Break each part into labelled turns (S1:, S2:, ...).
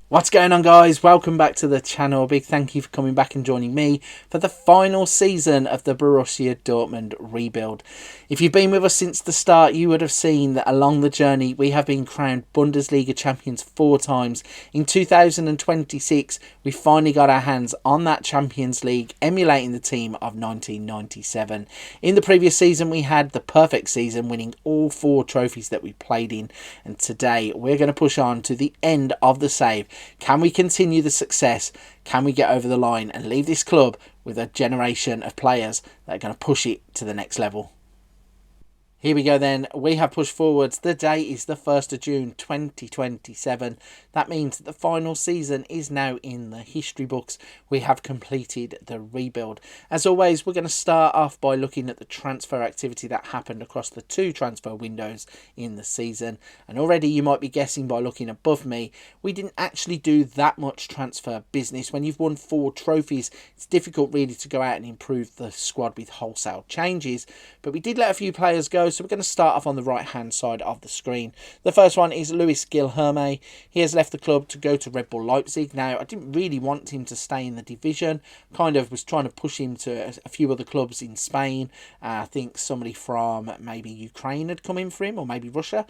S1: What's going on, guys? Welcome back to the channel. A big thank you for coming back and joining me for the final season of the Borussia Dortmund rebuild. If you've been with us since the start, you would have seen that along the journey we have been crowned Bundesliga champions 4 times. In 2026 we finally got our hands on that Champions League, emulating the team of 1997. In the previous season we had the perfect season, winning all 4 trophies that we played in, and today we're going to push on to the end of the save. Can we continue the success? Can we get over the line and leave this club with a generation of players that are going to push it to the next level? Here we go then. We have pushed forwards. The day is the 1st of June 2027. That means that the final season is now in the history books. We have completed the rebuild. As always, we're going to start off by looking at the transfer activity that happened across the 2 transfer windows in the season. And already you might be guessing by looking above me, we didn't actually do that much transfer business. When you've won 4 trophies, it's difficult really to go out and improve the squad with wholesale changes. But we did let a few players go. So we're going to start off on the right hand side of the screen. The first one is Luis Guilherme. He has left the club to go to Red Bull Leipzig. Now, I didn't really want him to stay in the division. Kind of was trying to push him to a few other clubs in Spain. I think somebody from maybe Ukraine had come in for him, or maybe Russia.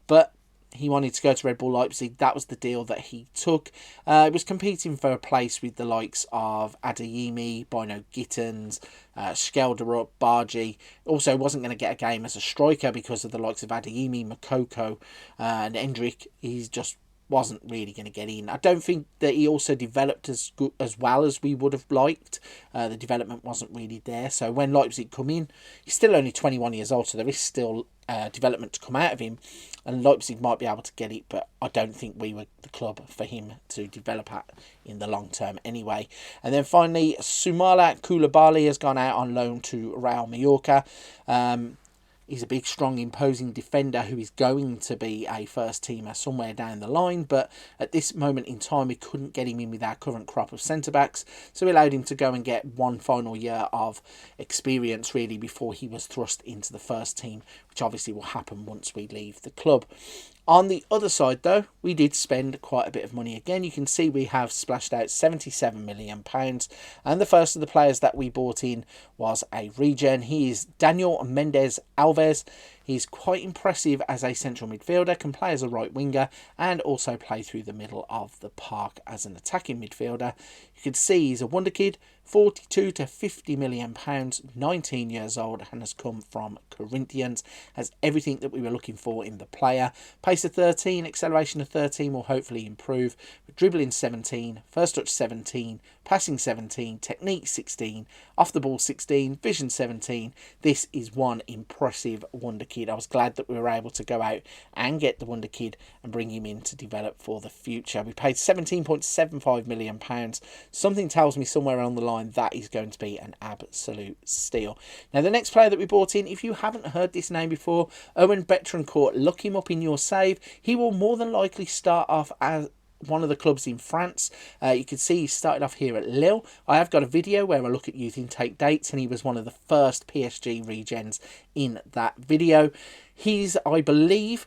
S1: But he wanted to go to Red Bull Leipzig. That was the deal that he took. It was competing for a place with the likes of Adeyemi, Bino Gittins, Skelderup, Bargi. Also, wasn't going to get a game as a striker because of the likes of Adeyemi, Makoko, and Hendrik. He's just wasn't really going to get in. I don't think that he also developed as good, as well as we would have liked. The development wasn't really there. So when Leipzig come in, he's still only 21 years old, so there is still development to come out of him, and Leipzig might be able to get it, but I don't think we were the club for him to develop at in the long term anyway. And then finally, Soumala Koulibaly has gone out on loan to Real Mallorca. He's a big, strong, imposing defender who is going to be a first teamer somewhere down the line. But at this moment in time, we couldn't get him in with our current crop of centre-backs. So we allowed him to go and get one final year of experience, really, before he was thrust into the first team, which obviously will happen once we leave the club. On the other side, though, we did spend quite a bit of money. Again, you can see we have splashed out £77 million. And the first of the players that we bought in was a regen. He is Daniel Mendes Alves. He's quite impressive as a central midfielder, can play as a right winger, and also play through the middle of the park as an attacking midfielder. You can see he's a wonder kid, 42 to £50 million, 19 years old, and has come from Corinthians. Has everything that we were looking for in the player. Pace of 13, acceleration of 13 will hopefully improve. Dribbling 17, first touch 17, passing 17, technique 16, off the ball 16, vision 17. This is one impressive wonder kid. I was glad that we were able to go out and get the wonder kid and bring him in to develop for the future. We paid £17.75 million. Something tells me somewhere along the line that is going to be an absolute steal. Now, the next player that we brought in, if you haven't heard this name before, Owen Betrancourt, look him up in your save. He will more than likely start off as one of the clubs in France. You can see he started off here at Lille. I have got a video where I look at youth intake dates, and he was one of the first PSG regens in that video. He's, I believe,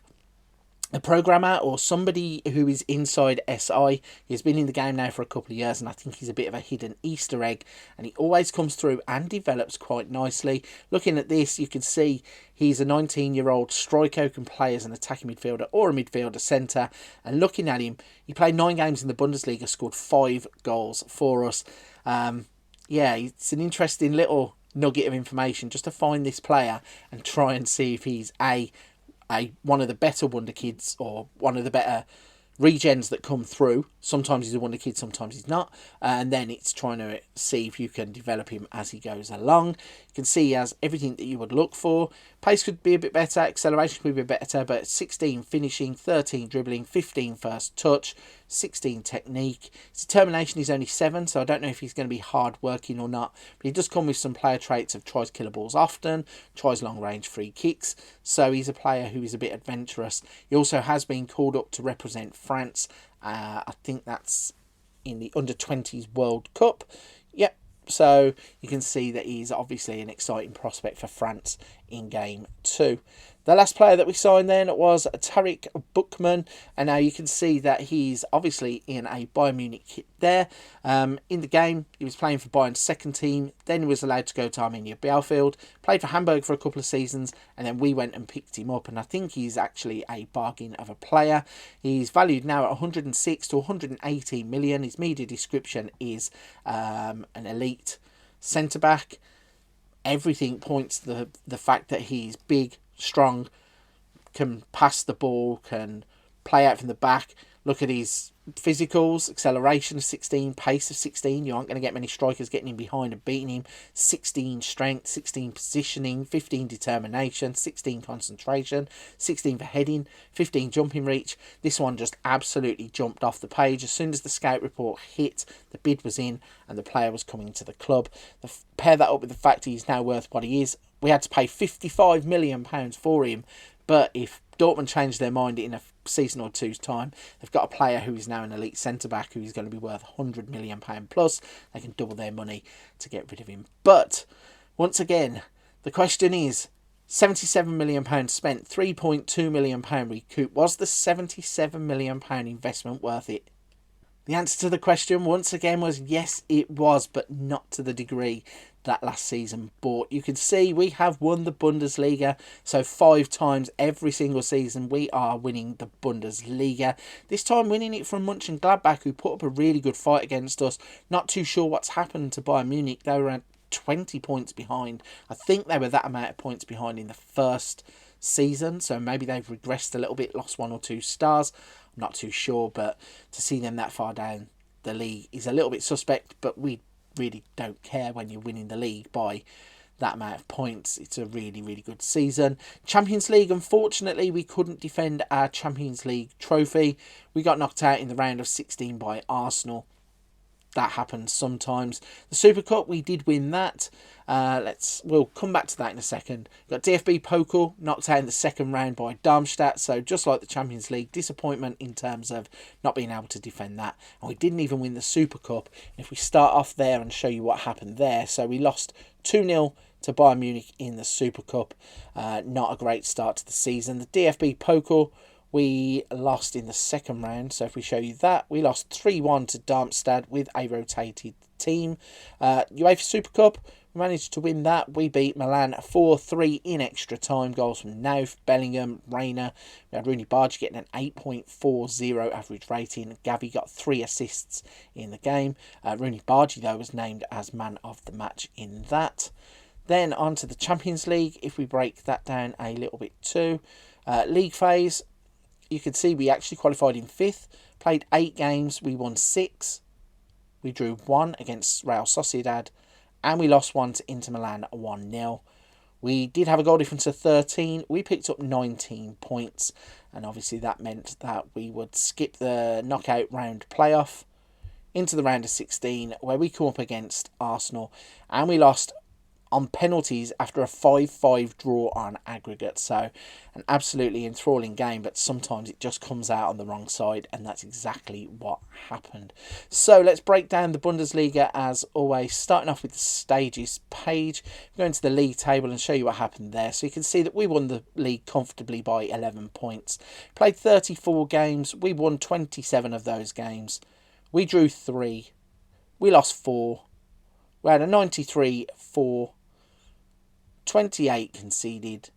S1: a programmer or somebody who is inside SI. He's been in the game now for a couple of years, and I think he's a bit of a hidden Easter egg, and he always comes through and develops quite nicely. Looking at this, you can see he's a 19-year-old striker who can play as an attacking midfielder or a midfielder centre. And looking at him, he played 9 games in the Bundesliga, scored 5 goals for us. Yeah, it's an interesting little nugget of information just to find this player and try and see if he's one of the better wonder kids or one of the better regens that come through. Sometimes he's a wonder kid, sometimes he's not, and then it's trying to see if you can develop him as he goes along. You can see he has everything that you would look for. Pace could be a bit better, acceleration could be a bit better, but 16 finishing, 13 dribbling, 15 first touch, 16 technique. His determination is only 7, so I don't know if he's going to be hard working or not, but he does come with some player traits of tries killer balls often, tries long range free kicks, so he's a player who is a bit adventurous. He also has been called up to represent France. I think that's in the under-20s World Cup. Yep. So you can see that he's obviously an exciting prospect for France in Game 2. The last player that we signed then was Tariq Buchmann, and now you can see that he's obviously in a Bayern Munich kit there. In the game, he was playing for Bayern's second team, then he was allowed to go to Arminia Bielefeld, played for Hamburg for a couple of seasons, and then we went and picked him up, and I think he's actually a bargain of a player. He's valued now at 106 to 118 million. His media description is an elite centre-back. Everything points to the fact that he's big, strong, can pass the ball, can play out from the back. Look at his physicals, acceleration of 16, pace of 16. You aren't going to get many strikers getting him behind and beating him. 16 strength, 16 positioning, 15 determination, 16 concentration, 16 for heading, 15 jumping reach. This one just absolutely jumped off the page. As soon as the scout report hit, the bid was in and the player was coming to the club. Pair that up with the fact he's now worth what he is. We had to pay £55 million for him, but if Dortmund changed their mind in a season or two's time, they've got a player who is now an elite centre-back who is going to be worth £100 million plus. They can double their money to get rid of him. But, once again, the question is, £77 million spent, £3.2 million recoup. Was the £77 million investment worth it? The answer to the question, once again, was yes, it was, but not to the degree that last season bought. You can see we have won the Bundesliga, so 5 times every single season we are winning the Bundesliga. This time winning it from Mönchengladbach, who put up a really good fight against us. Not too sure what's happened to Bayern Munich. They were at 20 points behind. I think they were that amount of points behind in the first season, so maybe they've regressed a little bit, lost 1 or 2 stars. I'm not too sure, but to see them that far down the league is a little bit suspect, but we really don't care when you're winning the league by that amount of points. It's a really, really good season. Champions League, unfortunately, we couldn't defend our Champions League trophy. We got knocked out in the round of 16 by Arsenal. That happens sometimes. The Super Cup, we did win that. We'll come back to that in a second. Got DFB Pokal knocked out in the second round by Darmstadt. So just like the Champions League, disappointment in terms of not being able to defend that. And we didn't even win the Super Cup. If we start off there and show you what happened there. So we lost 2-0 to Bayern Munich in the Super Cup. Not a great start to the season. The DFB Pokal, we lost in the second round. So if we show you that, we lost 3-1 to Darmstadt with a rotated team. UEFA Super Cup, we managed to win that. We beat Milan 4-3 in extra time. Goals from Nauf, Bellingham, Reina. We had Rooney Barge getting an 8.40 average rating. Gavi got 3 assists in the game. Rooney Barge, though, was named as man of the match in that. Then on to the Champions League. If we break that down a little bit too. League phase, you can see we actually qualified in 5th. Played 8 games. We won 6. We drew 1 against Real Sociedad. And we lost 1 to Inter Milan 1-0. We did have a goal difference of 13. We picked up 19 points. And obviously that meant that we would skip the knockout round playoff into the round of 16, where we come up against Arsenal. And we lost on penalties after a 5-5 draw on aggregate. So an absolutely enthralling game, but sometimes it just comes out on the wrong side, and that's exactly what happened. So let's break down the Bundesliga as always, starting off with the stages page. Go into the league table and show you what happened there. So you can see that we won the league comfortably by 11 points. Played 34 games. We won 27 of those games. We drew 3. We lost 4. We had a 93-4. 28 conceded,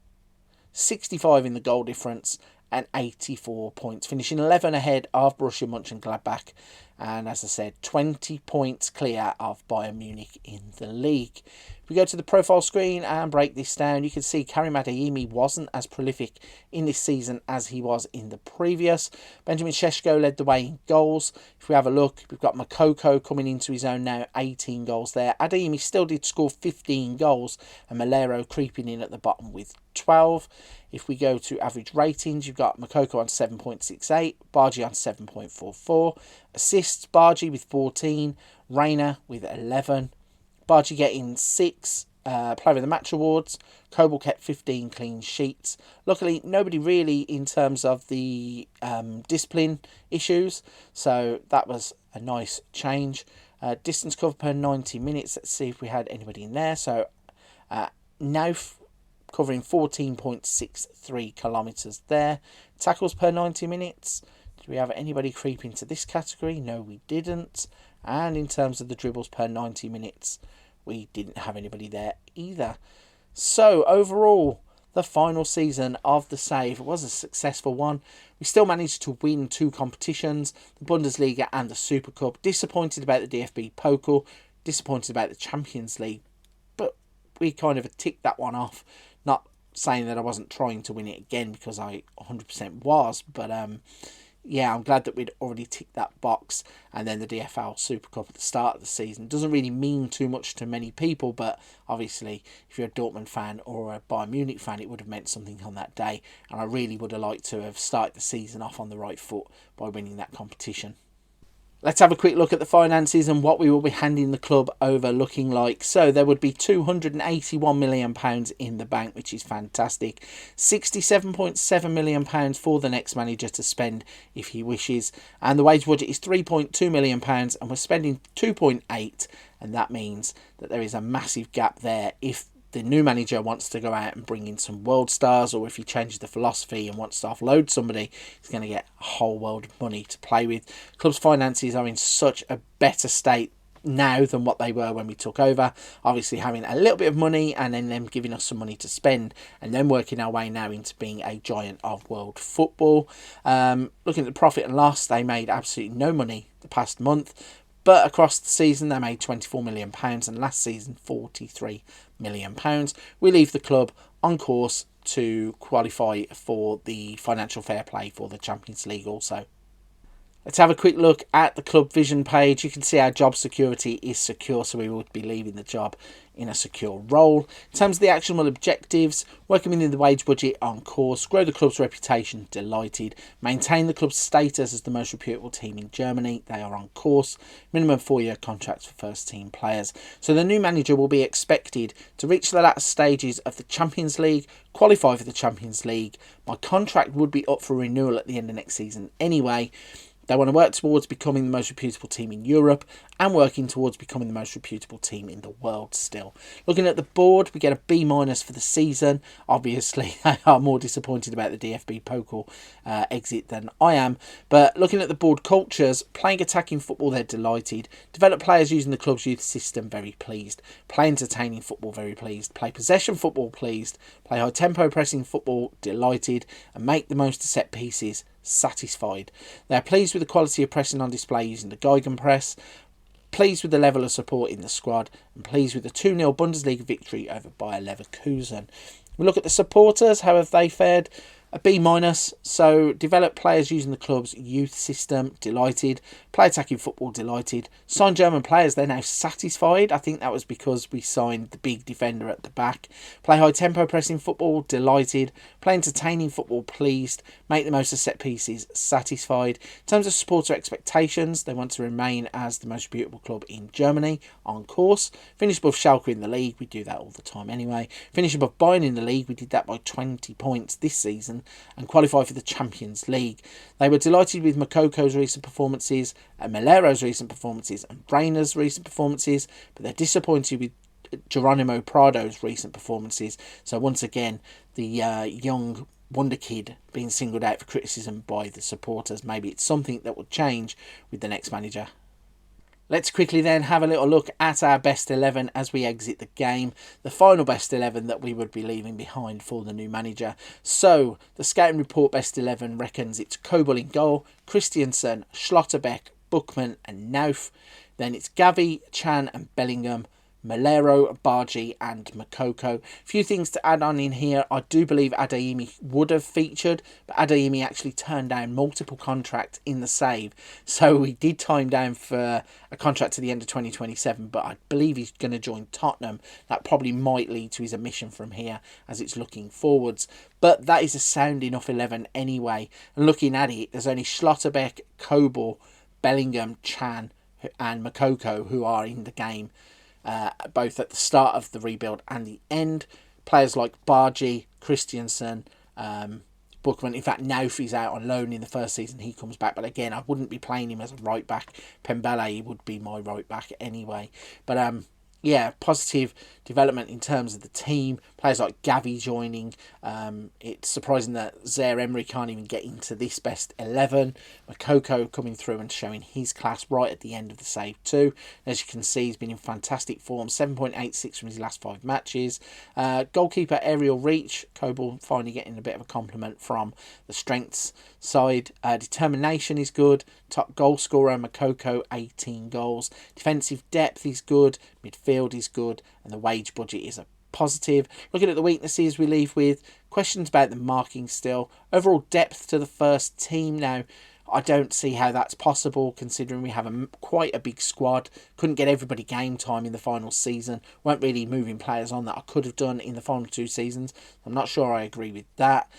S1: 65 in the goal difference, and 84 points, finishing 11 ahead of Borussia Mönchengladbach, and as I said, 20 points clear of Bayern Munich in the league. If we go to the profile screen and break this down, you can see Karim Adeyemi wasn't as prolific in this season as he was in the previous. Benjamin Šeško led the way in goals. If we have a look, we've got Makoko coming into his own now, 18 goals there. Adeyemi still did score 15 goals, and Malero creeping in at the bottom with 12. If we go to average ratings, you've got Makoko on 7.68, Bargi on 7.44. Assists, Bargi with 14, Reina with 11. Bargi getting 6 Player of the Match awards. Kobel kept 15 clean sheets. Luckily, nobody really in terms of the discipline issues, so that was a nice change. Distance cover per 90 minutes. Let's see if we had anybody in there. So Nauf covering 14.63 kilometres there. Tackles per 90 minutes. Did we have anybody creep into this category? No, we didn't. And in terms of the dribbles per 90 minutes, we didn't have anybody there either. So overall, the final season of the Save was a successful one. We still managed to win 2 competitions, the Bundesliga and the Super Cup. Disappointed about the DFB Pokal, disappointed about the Champions League, but we kind of ticked that one off. Not saying that I wasn't trying to win it again, because I 100% was, but yeah, I'm glad that we'd already ticked that box. And then the DFL Super Cup at the start of the season doesn't really mean too much to many people, but obviously if you're a Dortmund fan or a Bayern Munich fan, it would have meant something on that day, and I really would have liked to have started the season off on the right foot by winning that competition. Let's have a quick look at the finances and what we will be handing the club over looking like. So there would be £281 million in the bank, which is fantastic. £67.7 million for the next manager to spend if he wishes. And the wage budget is £3.2 million and we're spending 2.8, and that means that there is a massive gap there if the new manager wants to go out and bring in some world stars, or if he changes the philosophy and wants to offload somebody, he's going to get a whole world of money to play with. Club's finances are in such a better state now than what they were when we took over. Obviously having a little bit of money and then them giving us some money to spend, and then working our way now into being a giant of world football. Looking at the profit and loss, they made absolutely no money the past month. But across the season, they made £24 million, and last season, £43 million. We leave the club on course to qualify for the financial fair play for the Champions League also. Let's have a quick look at the club vision page. You can see our job security is secure, so we would be leaving the job in a secure role. In terms of the actionable objectives, working within the wage budget, on course. Grow the club's reputation, delighted. Maintain the club's status as the most reputable team in Germany, they are on course. Minimum 4-year contracts for first team players. So the new manager will be expected to reach the latter stages of the Champions League, qualify for the Champions League. My contract would be up for renewal at the end of next season anyway. They want to work towards becoming the most reputable team in Europe and working towards becoming the most reputable team in the world still. Looking at the board, we get a B- for the season. Obviously, they are more disappointed about the DFB Pokal exit than I am. But looking at the board cultures, playing attacking football, they're delighted. Develop players using the club's youth system, very pleased. Play entertaining football, very pleased. Play possession football, pleased. Play high tempo pressing football, delighted. And make the most of set pieces, satisfied. They are pleased with the quality of pressing on display using the Gegenpress, pleased with the level of support in the squad, and pleased with the 2-0 Bundesliga victory over Bayer Leverkusen. We look at the supporters, how have they fared? A B-, so develop players using the club's youth system, delighted. Play attacking football, delighted. Sign German players, they're now satisfied. I think that was because we signed the big defender at the back. Play high tempo pressing football, delighted. Play entertaining football, pleased. Make the most of set pieces, satisfied. In terms of supporter expectations, they want to remain as the most reputable club in Germany, on course. Finish above Schalke in the league, we do that all the time anyway. Finish above Bayern in the league, we did that by 20 points this season, and qualify for the Champions League. They were delighted with Mokoko's recent performances, and Melero's recent performances, and Brainer's recent performances, but they're disappointed with Geronimo Prado's recent performances. So once again, the young wonder kid being singled out for criticism by the supporters. Maybe it's something that will change with the next manager. Let's quickly then have a little look at our best 11 as we exit the game. The final best 11 that we would be leaving behind for the new manager. So, the scouting report best 11 reckons it's Kobel in goal, Christiansen, Schlotterbeck, Buchmann and Nauf. Then it's Gavi, Chan and Bellingham, Melero, Bargi and Makoko. A few things to add on in here. I do believe Adeyemi would have featured, but Adeyemi actually turned down multiple contracts in the save. So we did time down for a contract to the end of 2027, but I believe he's going to join Tottenham. That probably might lead to his omission from here as it's looking forwards. But that is a sound enough 11 anyway. And looking at it, there's only Schlotterbeck, Kobel, Bellingham, Chan and Makoko who are in the game. Both at the start of the rebuild and the end. Players like Bargi, Christiansen, Buchmann. In fact, Nauf is out on loan in the first season. He comes back. But again, I wouldn't be playing him as a right back. Pembele would be my right back anyway. But yeah, positive development in terms of the team. Players like Gavi joining. It's surprising that Zaire Emery can't even get into this best 11. Makoko coming through and showing his class right at the end of the save too. As you can see, he's been in fantastic form. 7.86 from his last 5 matches. Goalkeeper aerial reach. Kobel finally getting a bit of a compliment from the strengths side. Determination is good. Top goal scorer Makoko, 18 goals. Defensive depth is good. Midfield is good. And the wage budget is a positive. Looking at the weaknesses we leave with, questions about the marking still. Overall depth to the first team now. I don't see how that's possible considering we have quite a big squad. Couldn't get everybody game time in the final season. Weren't really moving players on that I could have done in the final 2 seasons. I'm not sure I agree with that.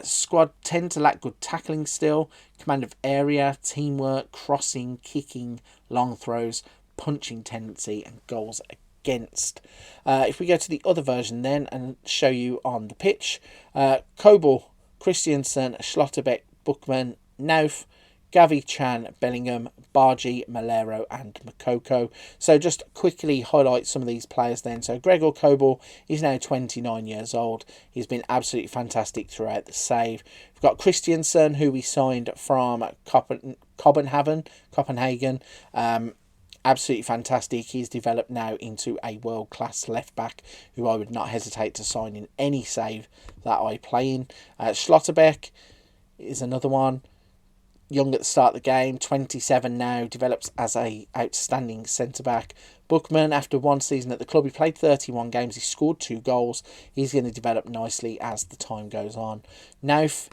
S1: Squad tend to lack good tackling still. Command of area, teamwork, crossing, kicking, long throws, punching tendency and goals against. If we go to the other version then and show you on the pitch. Kobel, Christiansen, Schlotterbeck, Buchmann, Nauf, Gavi, Chan, Bellingham, Bargi, Malero and Makoko. So just quickly highlight some of these players then. So Gregor Kobel is now 29 years old. He's been absolutely fantastic throughout the save. We've got Christiansen, who we signed from Copenhagen. Absolutely fantastic. He's developed now into a world-class left-back who I would not hesitate to sign in any save that I play in. Schlotterbeck is another one. Young at the start of the game, 27 now, develops as a outstanding centre-back. Buchmann, after 1 season at the club, he played 31 games, he scored 2 goals. He's going to develop nicely as the time goes on. Nauf,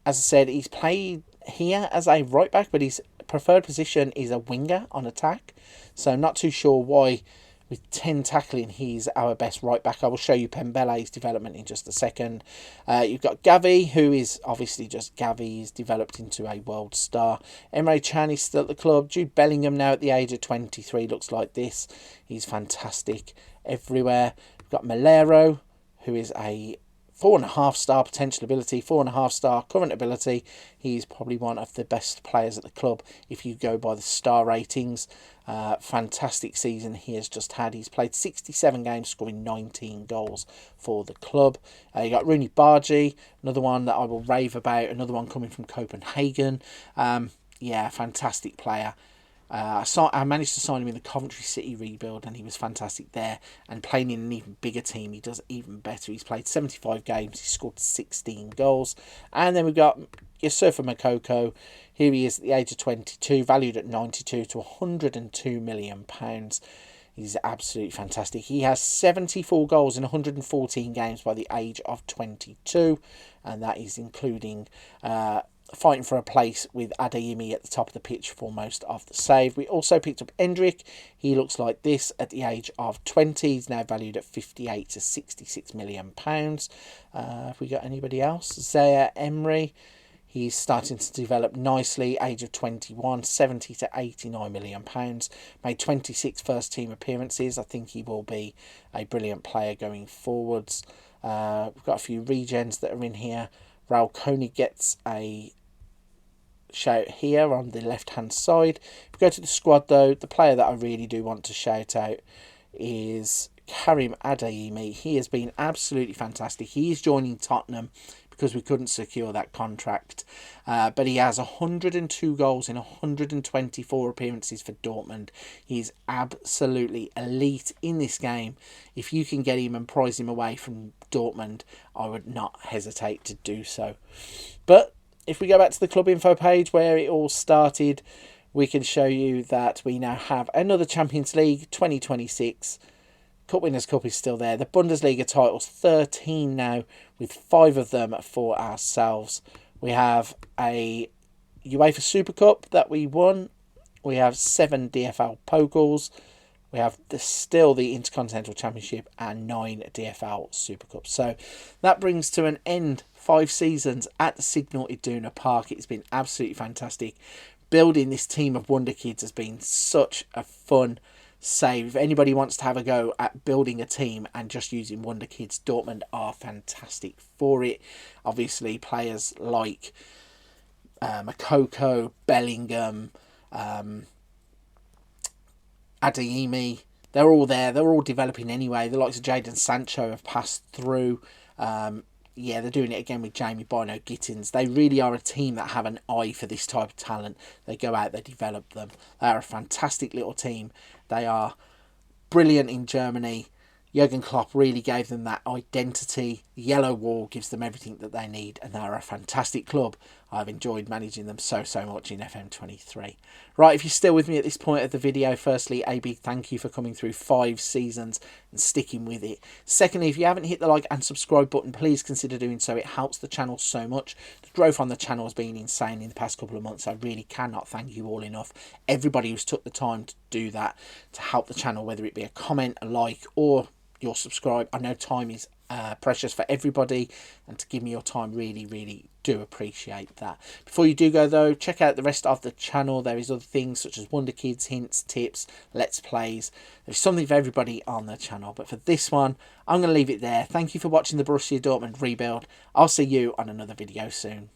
S1: as I said, he's played here as a right-back, but his preferred position is a winger on attack. So I'm not too sure why with 10 tackling he's our best right back. I will show you Pembele's development in just a second. You've got Gavi, who is obviously just Gavi. He's developed into a world star. Emre Can is still at the club. Jude Bellingham now at the age of 23 looks like this. He's fantastic everywhere. We've got Malero, who is a 4.5 star potential ability, 4.5 star current ability. He's probably one of the best players at the club if you go by the star ratings. Fantastic season he has just had. He's played 67 games, scoring 19 goals for the club. You got Rooney Bargi, another one that I will rave about, another one coming from Copenhagen. Yeah, fantastic player. I managed to sign him in the Coventry City rebuild and he was fantastic there, and playing in an even bigger team he does even better. He's played 75 games, he scored 16 goals. And then we've got Yusufa Makoko. Here he is at the age of 22, valued at 92 to £102 million. He's absolutely fantastic. He has 74 goals in 114 games by the age of 22, and that is including fighting for a place with Adeyemi at the top of the pitch for most of the save. We also picked up Endrick. He looks like this at the age of 20. He's now valued at 58 to £66 million. Have we got anybody else? Zaire Emery. He's starting to develop nicely. Age of 21, 70 to £89 million. Made 26 first-team appearances. I think he will be a brilliant player going forwards. We've got a few regens that are in here. Raul Koenig gets a shout here on the left-hand side. If we go to the squad, though, the player that I really do want to shout out is Karim Adeyemi. He has been absolutely fantastic. He is joining Tottenham because we couldn't secure that contract. But he has 102 goals in 124 appearances for Dortmund. He's absolutely elite in this game. If you can get him and prize him away from Dortmund, I would not hesitate to do so. But if we go back to the club info page where it all started, we can show you that we now have another Champions League 2026. Cup Winners' Cup is still there. The Bundesliga titles, 13 now, with 5 of them for ourselves. We have a UEFA Super Cup that we won. We have 7 DFL Pokals. We have still the Intercontinental Championship and 9 DFL Super Cups. So that brings to an end 5 seasons at the Signal Iduna Park. It's been absolutely fantastic. Building this team of Wonder Kids has been such a fun save. If anybody wants to have a go at building a team and just using Wonder Kids, Dortmund are fantastic for it. Obviously, players like Makoko, Bellingham, Adeyemi, they're all there. They're all developing anyway. The likes of Jadon Sancho have passed through. Yeah, they're doing it again with Jamie Bino Gittins. They really are a team that have an eye for this type of talent. They go out, they develop them. They are a fantastic little team. They are brilliant in Germany. Jurgen Klopp really gave them that identity. The yellow wall gives them everything that they need, and they're a fantastic club. I've enjoyed managing them so much in FM23. Right, if you're still with me at this point of the video, firstly, a big thank you for coming through 5 seasons and sticking with it. Secondly, if you haven't hit the like and subscribe button, please consider doing so. It helps the channel so much. The growth on the channel has been insane in the past couple of months. I really cannot thank you all enough. Everybody who's took the time to do that, to help the channel, whether it be a comment, a like, or your subscribe. I know time is precious for everybody, and to give me your time, really do appreciate that. Before you do go though, check out the rest of the channel. There is other things such as Wonder Kids, hints, tips, let's plays. There's something for everybody on the channel, but for this one I'm going to leave it there. Thank you for watching the Borussia Dortmund rebuild. I'll see you on another video soon.